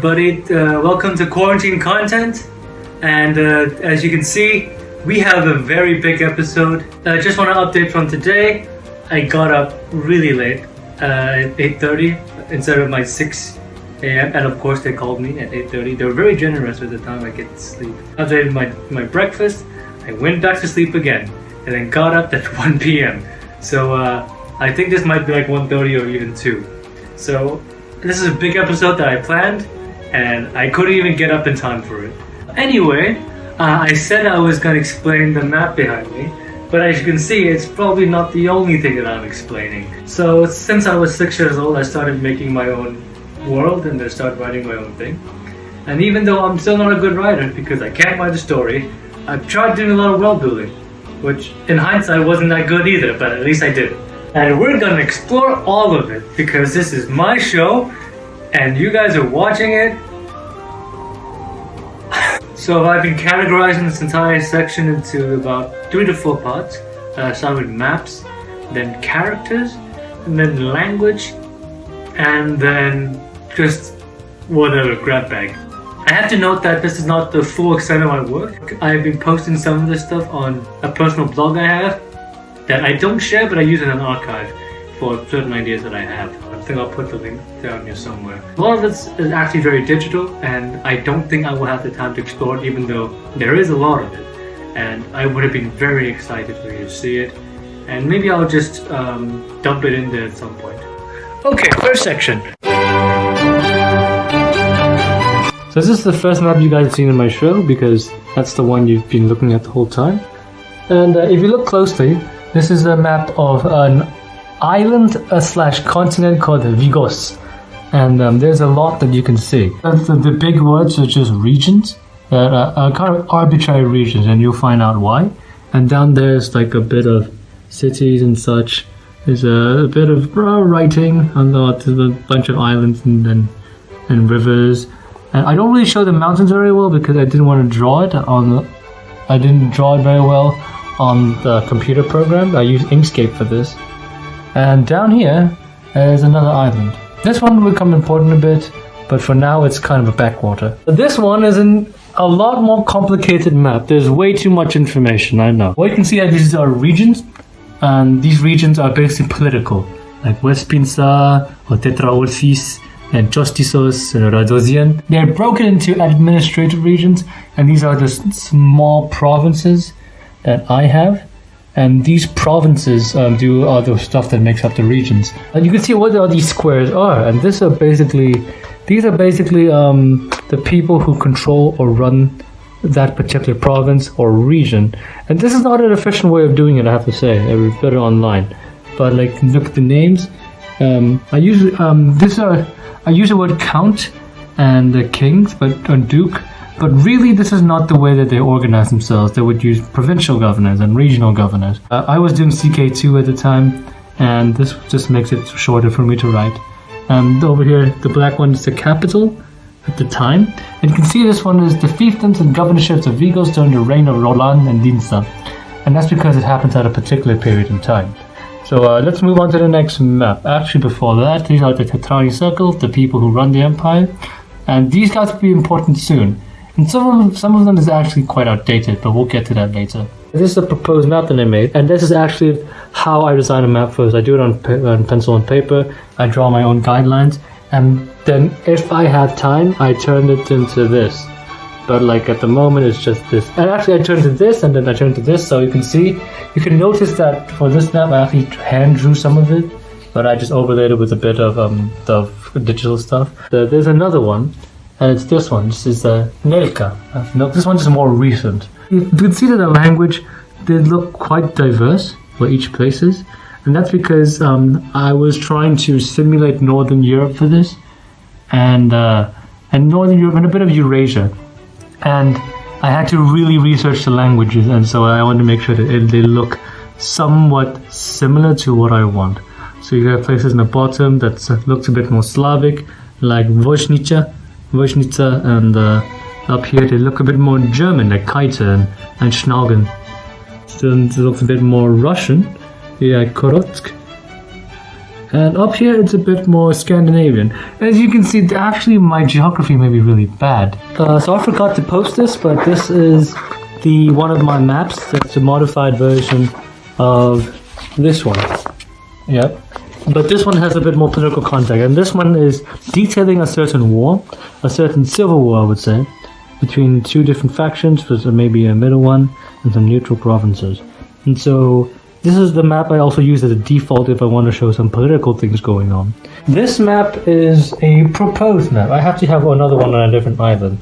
everybody. Welcome to Quarantine Qontent. And as you can see, we have a very big episode. I just want to update from today. I got up really late, at 8:30 instead of my 6 a.m. And of course they called me at 8:30. They were very generous with the time I get to sleep. After I did my breakfast, I went back to sleep again and then got up at 1 p.m. So I think this might be like 1:30 or even 2. So this is a big episode that I planned and I couldn't even get up in time for it. Anyway, I said I was going to explain the map behind me, but as you can see, it's probably not the only thing that I'm explaining. So since I was 6 years old, I started making my own world and I started writing my own thing. And even though I'm still not a good writer because I can't write a story, I've tried doing a lot of world building, which in hindsight wasn't that good either, but at least I did it. And we're gonna explore all of it because this is my show and you guys are watching it. So I've been categorizing this entire section into about 3 to 4 parts. Start with maps, then characters, and then language, and then just whatever, grab bag. I have to note that this is not the full extent of my work. I've been posting some of this stuff on a personal blog I have that I don't share, but I use in an archive for certain ideas that I have. I think I'll put the link down here somewhere. A lot of this is actually very digital, and I don't think I will have the time to explore it, even though there is a lot of it. And I would have been very excited for you to see it. And maybe I'll just dump it in there at some point. Okay, first section. So this is the first map you guys have seen in my show, because that's the one you've been looking at the whole time. And if you look closely, this is a map of an island slash continent called Vigos. And there's a lot that you can see. The big words are just regions, that are kind of arbitrary regions, and you'll find out why. And down there's like a bit of cities and such. There's a bit of writing, and there's a bunch of islands and rivers. And I don't really show the mountains very well because I didn't want to draw it I didn't draw it very well on the computer program. I used Inkscape for this. And down here is another island. This one will become important a bit, but for now it's kind of a backwater. This one is a lot more complicated map. There's way too much information, I know. What you can see are these are regions, and these regions are basically political, like Westpinsa or Tetraorsis and Justisos and Radosian. They're broken into administrative regions, and these are just small provinces that I have. And these provinces do all the stuff that makes up the regions. And you can see what all these squares are, and these are basically the people who control or run that particular province or region. And this is not an efficient way of doing it, I have to say. It's better online. But like, look at the names. I use the word count and the kings, but duke. But really, this is not the way that they organize themselves. They would use provincial governors and regional governors. I was doing CK2 at the time, and this just makes it shorter for me to write. Over here, the black one is the capital at the time. And you can see this one is the fiefdoms and governorships of Vigos during the reign of Roland and Dinsa. And that's because it happens at a particular period in time. So let's move on to the next map. Actually, before that, these are the Tetrani circles, the people who run the empire. And these guys will be important soon. And some of them is actually quite outdated, but we'll get to that later. This is a proposed map that I made, and this is actually how I design a map first. I do it on pencil and paper, I draw my own guidelines, and then if I have time, I turn it into this. But like at the moment, it's just this. And actually I turned to this, and then I turned to this, so you can notice that for this map, I actually hand drew some of it, but I just overlaid it with a bit of the digital stuff. There's another one. And it's this one. This is Nelka. No, this one is more recent. You can see that the language, they look quite diverse for each places, and that's because I was trying to simulate Northern Europe for this, and Northern Europe and a bit of Eurasia, and I had to really research the languages, and so I wanted to make sure that they look somewhat similar to what I want. So you have places in the bottom that looks a bit more Slavic, like Voshnica, and up here they look a bit more German, like Kaite and Schnaugen. Then it looks a bit more Russian, yeah, Korotsk. And up here, it's a bit more Scandinavian. As you can see, actually, my geography may be really bad. So I forgot to post this, but this is one of my maps. That's a modified version of this one. Yep. But this one has a bit more political context, and this one is detailing a certain war, a certain civil war, I would say, between two different factions, with maybe a middle one, and some neutral provinces. And so, this is the map I also use as a default if I want to show some political things going on. This map is a proposed map. I have to have another one on a different island.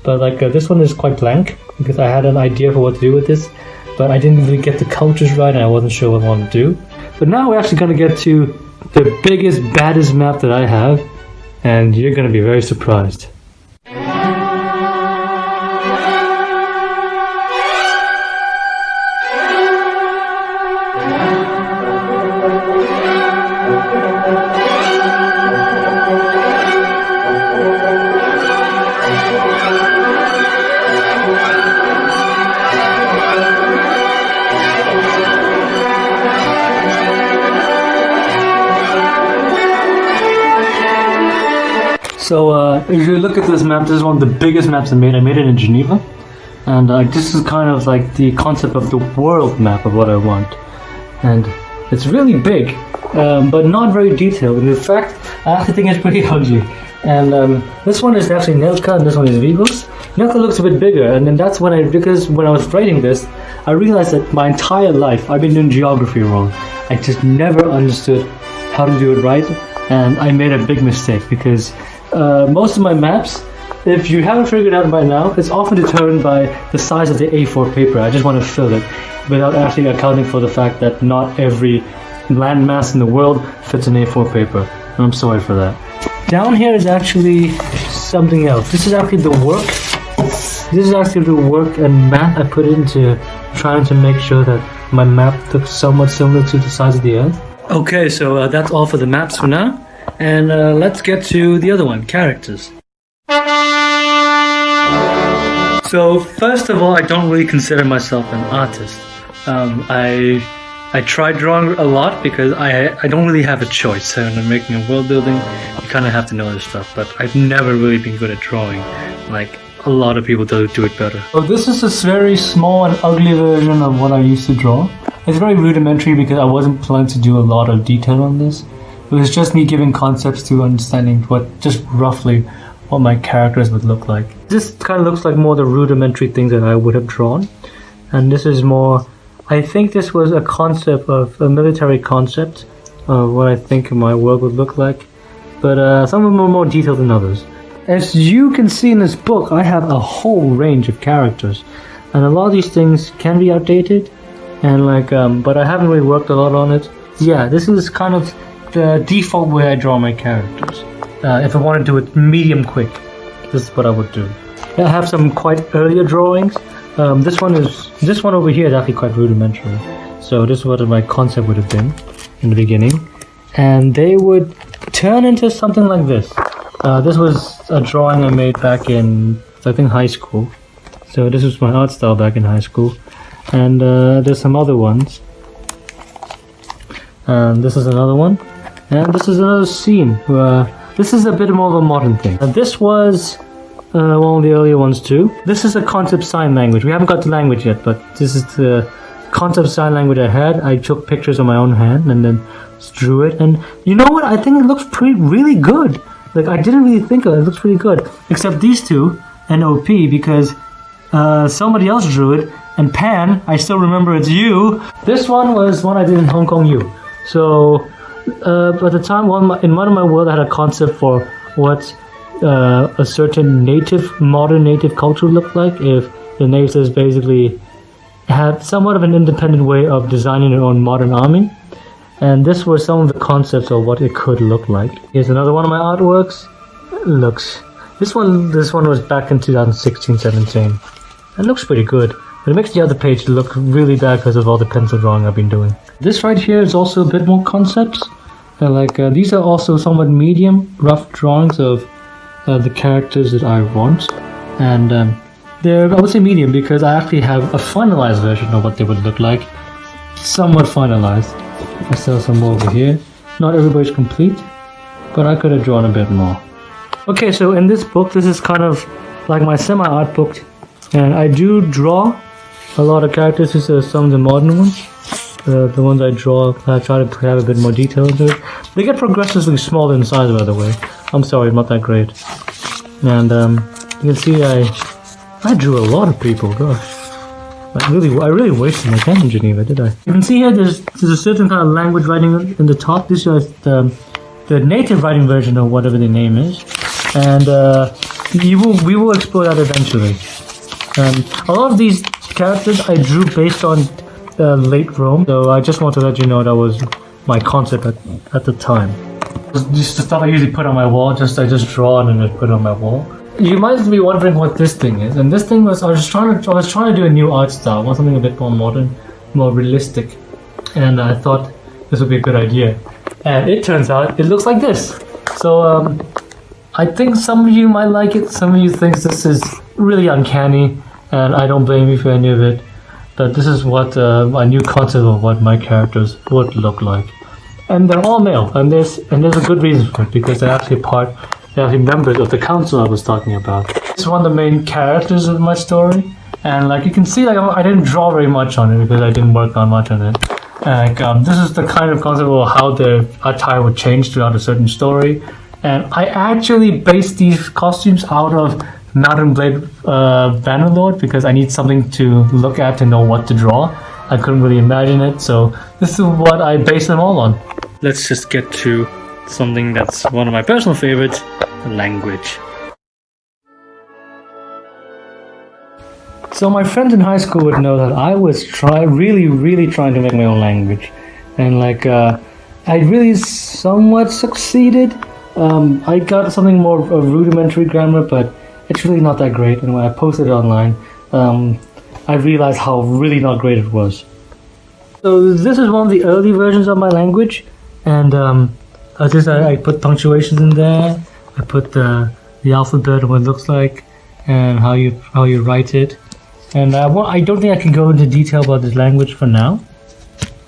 But this one is quite blank, because I had an idea for what to do with this, but I didn't really get the cultures right, and I wasn't sure what I wanted to do. But now we're actually going to get to the biggest, baddest map that I have, and you're going to be very surprised. So if you look at this map, this is one of the biggest maps I made. I made it in Geneva, and this is kind of like the concept of the world map of what I want. And it's really big, but not very detailed. And in fact, I actually think it's pretty ugly. And this one is actually Nelka, and this one is Vivos. Nelka looks a bit bigger, and then that's because when I was writing this, I realized that my entire life I've been doing geography wrong. I just never understood how to do it right, and I made a big mistake because most of my maps, if you haven't figured it out by now, it's often determined by the size of the A4 paper. I just want to fill it without actually accounting for the fact that not every landmass in the world fits in A4 paper. And I'm sorry for that. Down here is actually something else. This is actually the work. This is actually the work and math I put into trying to make sure that my map looks somewhat similar to the size of the Earth. Okay, so that's all for the maps for now. And let's get to the other one, characters. So first of all, I don't really consider myself an artist. I tried drawing a lot because I don't really have a choice. So when I'm making a world building, you kind of have to know this stuff. But I've never really been good at drawing. Like a lot of people do it better. So this is a very small and ugly version of what I used to draw. It's very rudimentary because I wasn't planning to do a lot of detail on this. It was just me giving concepts to understanding just roughly what my characters would look like. This kind of looks like more the rudimentary things that I would have drawn. And this is more, I think this was a concept of a military concept of what I think my world would look like. But some of them are more detailed than others. As you can see in this book, I have a whole range of characters. And a lot of these things can be outdated. And but I haven't really worked a lot on it. Yeah, this is kind of the default way I draw my characters. If I want to do it medium quick, this is what I would do. I have some quite earlier drawings. This one over here is actually quite rudimentary. So this is what my concept would have been in the beginning, and they would turn into something like this. This was a drawing I made back in, I think, high school. So this was my art style back in high school, and there's some other ones. And this is another one. And this is another scene. This is a bit more of a modern thing. And this was one of the earlier ones too. This is a concept sign language. We haven't got the language yet, but this is the concept sign language I had. I took pictures on my own hand and then drew it. And you know what? I think it looks really good. Like, I didn't really think of it. It looks pretty good. Except these two and OP, because somebody else drew it. And Pan, I still remember it's you. This one was one I did in Hong Kong U. So at the time, in one of my world, I had a concept for what a certain modern native culture looked like if the natives basically had somewhat of an independent way of designing their own modern army. And this was some of the concepts of what it could look like. Here's another one of my artworks. This one was back in 2016-17. It looks pretty good. But it makes the other page look really bad because of all the pencil drawing I've been doing. This right here is also a bit more concepts. These are also somewhat medium, rough drawings of the characters that I want. And they're, I would say, medium because I actually have a finalized version of what they would look like. Somewhat finalized. I still have some more over here. not everybody's complete, but I could have drawn a bit more. Okay, so in this book, this is kind of like my semi-art book, and I do draw a lot of characters. These are some of the modern ones. The ones I draw, I try to have a bit more detail into it. They get progressively smaller in size, by the way. I'm sorry, not that great. And you can see I drew a lot of people, gosh. I really wasted my time in Geneva, did I? You can see here there's a certain kind of language writing in the top. This is the native writing version of whatever the name is. And we will explore that eventually. A lot of these characters I drew based on late Rome, so I just want to let you know that was my concept at the time. Just the stuff I usually put on my wall, I just draw and then put it on my wall. You might be wondering what this thing is, and this thing was I was trying to do a new art style, I want something a bit more modern, more realistic, and I thought this would be a good idea. And it turns out it looks like this. So I think some of you might like it, some of you think this is really uncanny, and I don't blame you for any of it. But this is what my new concept of what my characters would look like. And they're all male, and there's a good reason for it, because they're actually members of the council I was talking about. It's one of the main characters of my story, and like you can see, like I didn't draw very much on it because I didn't work on much on it. And this is the kind of concept of how their attire would change throughout a certain story. And I actually based these costumes out of Mountain Blade Bannerlord because I need something to look at to know what to draw. I couldn't really imagine it, so this is what I based them all on. Let's just get to something that's one of my personal favorites, language. So my friends in high school would know that I was really trying to make my own language. And like, I really somewhat succeeded. I got something more of rudimentary grammar, but it's really not that great. And when I posted it online, I realized how really not great it was. So this is one of the early versions of my language, and I put punctuations in there. I put the alphabet and what it looks like, and how you write it. And I don't think I can go into detail about this language for now.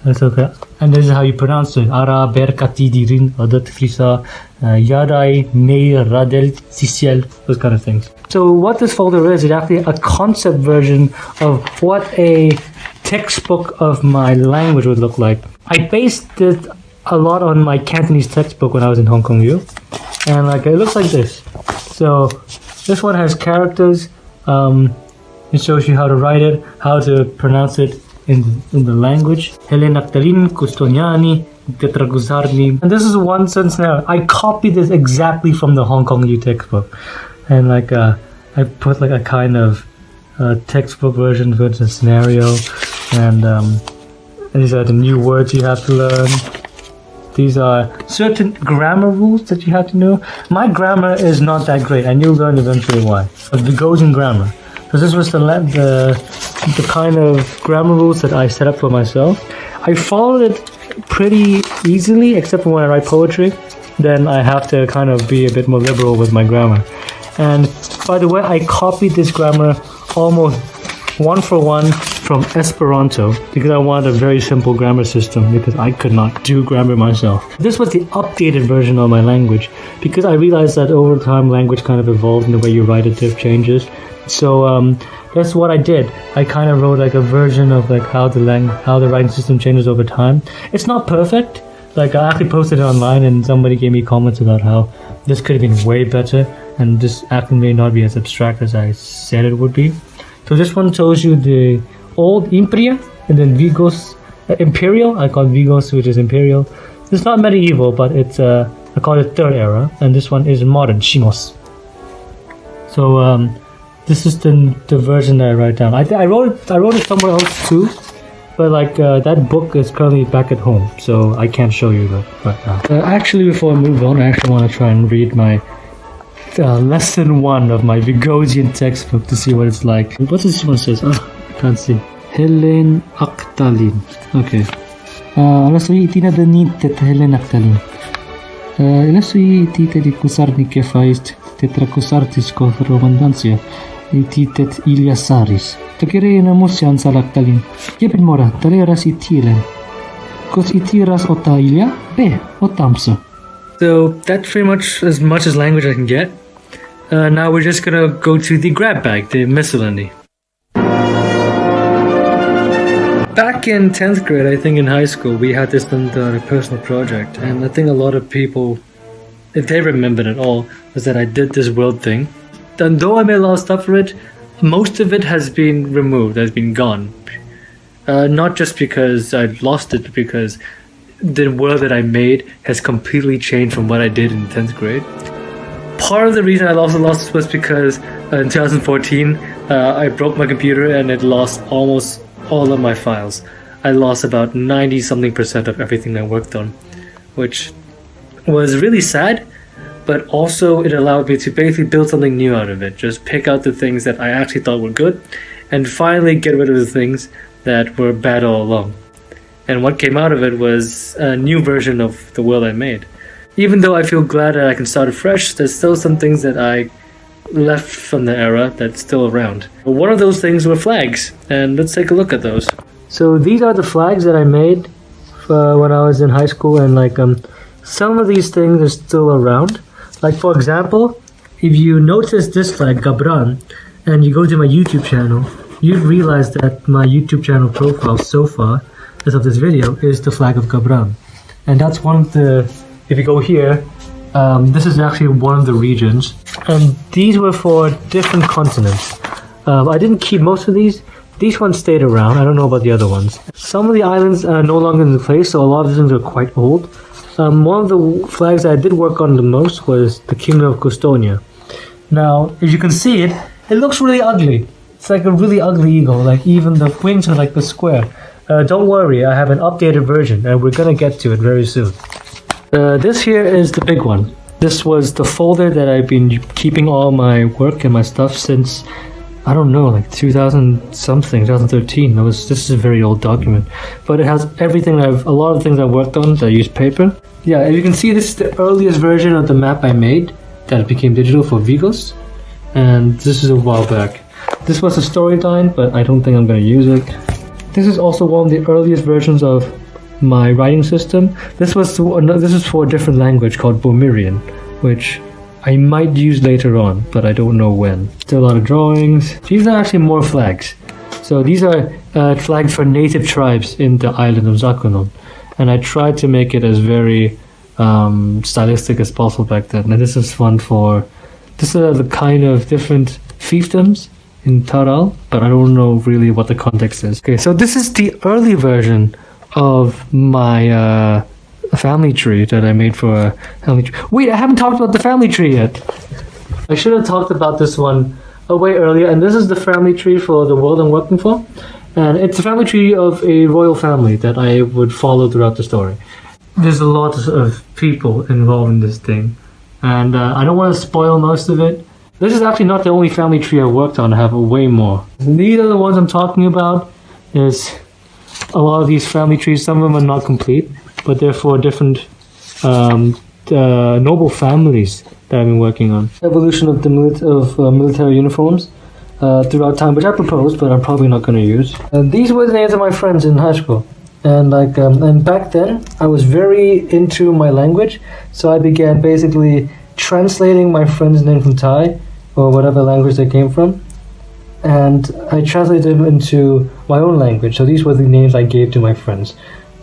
That's okay. And this is how you pronounce it. Ara berkati dirin adat frisa yarai nei radel sisiel, those kind of things. So what this folder is actually a concept version of what a textbook of my language would look like. I based it a lot on my Cantonese textbook when I was in Hong Kong U, and like it looks like this. So this one has characters. It shows you how to write it, how to pronounce it in the language. Helenaktalin, Kustoniani, Tetraguzarni. And this is one sentence now. I copied this exactly from the Hong Kong U textbook. And like I put like a kind of textbook version for the scenario. And these are the new words you have to learn. These are certain grammar rules that you have to know. My grammar is not that great, and you'll learn eventually why. But it goes in grammar. So this was the kind of grammar rules that I set up for myself. I followed it pretty easily, except for when I write poetry. Then I have to kind of be a bit more liberal with my grammar. And by the way, I copied this grammar almost one for one from Esperanto because I wanted a very simple grammar system because I could not do grammar myself. This was the updated version of my language because I realized that over time language kind of evolved and the way you write it changes. So that's what I did. I kind of wrote like a version of like how the writing system changes over time. It's not perfect. Like I actually posted it online and somebody gave me comments about how this could have been way better and this actually may not be as abstract as I said it would be. So this one shows you the old Impria and then Vigos Imperial. I call it Vigos, which is Imperial. It's not medieval, but it's I call it third era, and this one is modern Shimos. So this is the version that I write down. I wrote it somewhere else too, but like that book is currently back at home, so I can't show you that right now. Actually, before I move on, I actually want to try and read my lesson 1 of my Vigosian textbook to see what it's like. What this one says? Oh, I can't see. Helen Aktalin. Okay. Alasui tina danitet Helen Aktalin. Alasui tite di kusarni kefaist tetrakusartis ko romandancia. Titet Iliasaris. Takere na musyan salaktalin. Yepin mora, talera si tilen. Kos itiras otailia, otamsa. So that's pretty much as language I can get. Now we're just gonna go to the grab bag, the Miscellany. Back in 10th grade, I think in high school, we had this done on a personal project, and I think a lot of people, if they remembered at all, was that I did this world thing. And though I made a lot of stuff for it, most of it has been removed, has been gone. Not just because I lost it, but because the world that I made has completely changed from what I did in 10th grade. Part of the reason I lost it was because in 2014, I broke my computer and it lost almost all of my files. I lost about 90-something% of everything I worked on, which was really sad, but also it allowed me to basically build something new out of it. Just pick out the things that I actually thought were good, and finally get rid of the things that were bad all along. And what came out of it was a new version of the world I made. Even though I feel glad that I can start afresh, there's still some things that I left from the era that's still around. One of those things were flags, and let's take a look at those. So these are the flags that I made when I was in high school, and some of these things are still around. Like, for example, if you notice this flag, Gabran, and you go to my YouTube channel, you'd realize that my YouTube channel profile so far, as of this video, is the flag of Gabran. And that's one of the, if you go here, this is actually one of the regions. And these were for different continents. I didn't keep most of these. These ones stayed around. I don't know about the other ones. Some of the islands are no longer in place, so a lot of things are quite old. One of the flags I did work on the most was the Kingdom of Custonia. Now, as you can see it looks really ugly. It's like a really ugly eagle, like even the wings are like the square. Don't worry, I have an updated version, and we're gonna get to it very soon. This here is the big one. This was the folder that I've been keeping all my work and my stuff since, I don't know, like 2013. This is a very old document, but it has everything a lot of things I worked on that I used paper. Yeah, as you can see, this is the earliest version of the map I made that became digital for Vigos, and this is a while back. This was a storyline, but I don't think I'm going to use it. This is also one of the earliest versions of my writing system. This is for a different language called Bomirian, which I might use later on, but I don't know when. Still a lot of drawings. These are actually more flags. So these are flags for native tribes in the island of Zakonon, and I tried to make it as very stylistic as possible back then. And this is fun for, this is the kind of different fiefdoms in Taral, but I don't know really what the context is. Okay, so this is the early version of my family tree that I made for a family tree. Wait, I haven't talked about the family tree yet. I should have talked about this one way earlier, and this is the family tree for the world I'm working for. And it's a family tree of a royal family that I would follow throughout the story. There's a lot of people involved in this thing, and I don't want to spoil most of it. This is actually not the only family tree I worked on. I have way more. These are the ones I'm talking about. There's a lot of these family trees. Some of them are not complete, but they're for different noble families that I've been working on. Evolution of the military uniforms throughout time, which I proposed, but I'm probably not going to use. These were the names of my friends in high school. And and back then, I was very into my language, so I began basically translating my friends' name from Thai, or whatever language they came from, and I translated them into my own language. So these were the names I gave to my friends.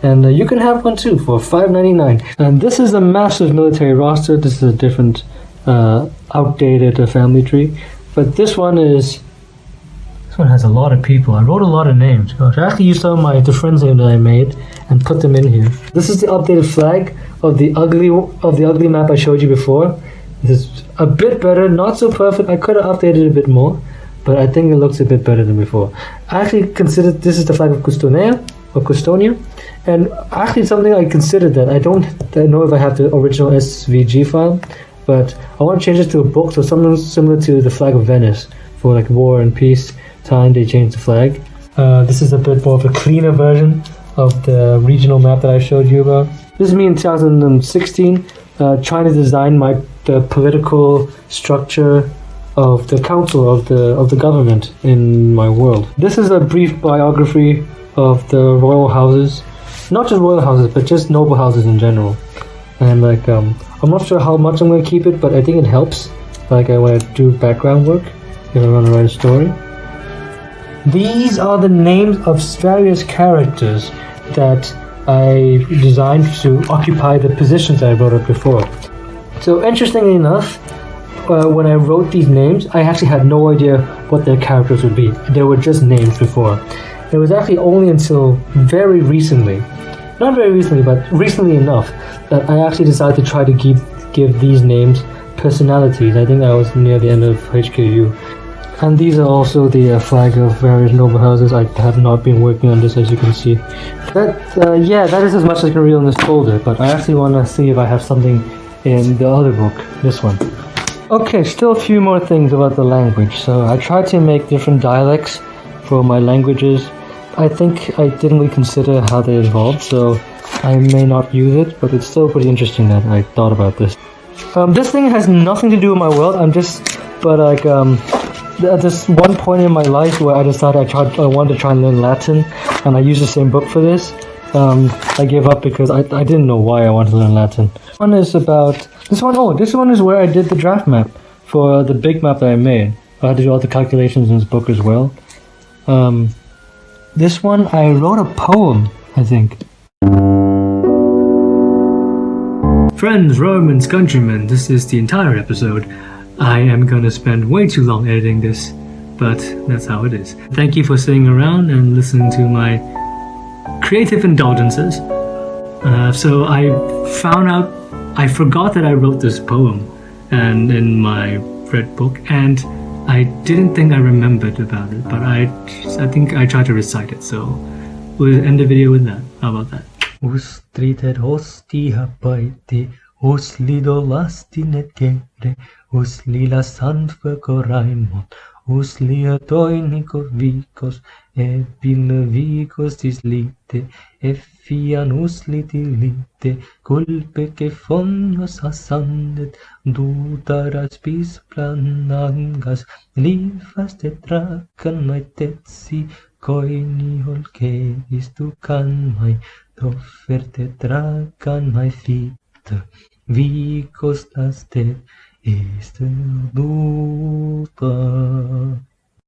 And you can have one too for $5.99. And this is a massive military roster. This is a different, outdated family tree. But this one has a lot of people. I wrote a lot of names. Gosh, I actually used some of the friends' names that I made and put them in here. This is the updated flag of the ugly map I showed you before. This is a bit better, not so perfect. I could have updated it a bit more, but I think it looks a bit better than before. I actually considered this is the flag of Custonia, and actually something I considered that I don't know if I have the original SVG file, but I want to change it to a book, so something similar to the flag of Venice for like war and peace time. They changed the flag. This is a bit more of a cleaner version of the regional map that I showed you about. This is me in 2016, trying to design the political structure of the council of the government in my world. This is a brief biography of the royal houses not just royal houses, but just noble houses in general. And like, I'm not sure how much I'm going to keep it, but I think it helps. Like, when I do background work, if I want to write a story. These are the names of various characters that I designed to occupy the positions that I wrote up before. So interestingly enough, when I wrote these names, I actually had no idea what their characters would be. They were just names before. It was actually only until very recently, not very recently, but recently enough, that I actually decided to try to give these names personalities. I think I was near the end of HKU. And these are also the flag of various noble houses. I have not been working on this, as you can see. That is as much as I can read on this folder, but I actually want to see if I have something in the other book, this one. Okay, still a few more things about the language. So I tried to make different dialects for my languages. I think I didn't really consider how they evolved, so I may not use it, but it's still pretty interesting that I thought about this. This thing has nothing to do with my world. At this one point in my life where I decided I wanted to try and learn Latin, and I used the same book for this. I gave up because I didn't know why I wanted to learn Latin. This one is where I did the draft map for the big map that I made. I had to do all the calculations in this book as well. This one, I wrote a poem, I think. Friends, Romans, countrymen, this is the entire episode. I am gonna spend way too long editing this, but that's how it is. Thank you for sitting around and listening to my creative indulgences. So I forgot that I wrote this poem and in my red book, and I didn't think I remembered about it, but I think I tried to recite it, so we'll end the video with that. How about that? Ustrited hosti hapaite, uslido lastinet gere, uslila sanfve koraimon, uslia toiniko vikos, epilevikos dislite, effian uslitilite, culpe que fonnos asandet, dutaras bis planangas, livas tetrakan mai tetsi, koini holke istukan mai, doffer tetrakan mai fitte, vikos tastet, ist duta.